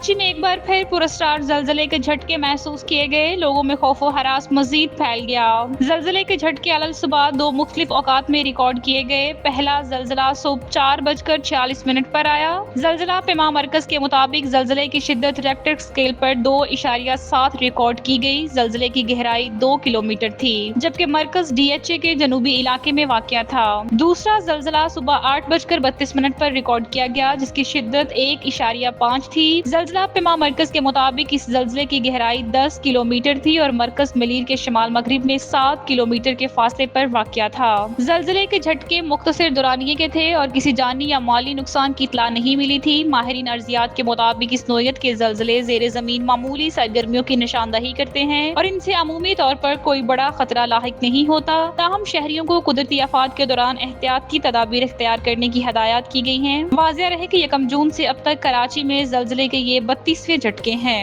कराची में एक बार फिर पुरस्कार जलजले के झटके महसूस किए गए। लोगों में खौफ और हरास मजीद फैल गया। जलजले के झटके अलल सुबह दो मुख्तलिफ औकात में रिकॉर्ड किए गए। पहला जलजला सुबह 4:46 पर आया। जलजला पेमा मरकज के मुताबिक जलजले की शिद्दत रेक्टर स्केल पर 2.7 रिकॉर्ड की गई। जलजले की गहराई 2 किलोमीटर थी, जबकि मरकज DHA के जनूबी इलाके में वाक़या था। दूसरा जलजला सुबह 8:32 पर रिकॉर्ड किया गया, जिसकी शिद्दत 1.5 थी। जलजला पेमा मरकज के मुताबिक इस जलजले की गहराई 10 किलोमीटर थी और मरकज मलीर के शमाल मगरिब में 7 किलोमीटर के फासले पर वाक़या था। जलजले के झटके मुख्तसर दौरानिये के थे और किसी जानी या माली नुकसान की इत्तला नहीं मिली थी। माहिरीन अर्जियात के मुताबिक इस नोयत के जलजले ज़ेरे ज़मीन मामूली सरगर्मियों की निशानदही करते हैं और इनसे अमूमी तौर पर कोई बड़ा खतरा लाहिक नहीं होता। ताहम शहरियों को कुदरती आफात के दौरान एहतियात की तदाबीर इख्तियार करने की हदायत की गई हैं। वाज़ेह रहे कि 1 जून से अब तक कराची में जलजले के ये 32वें झटके हैं।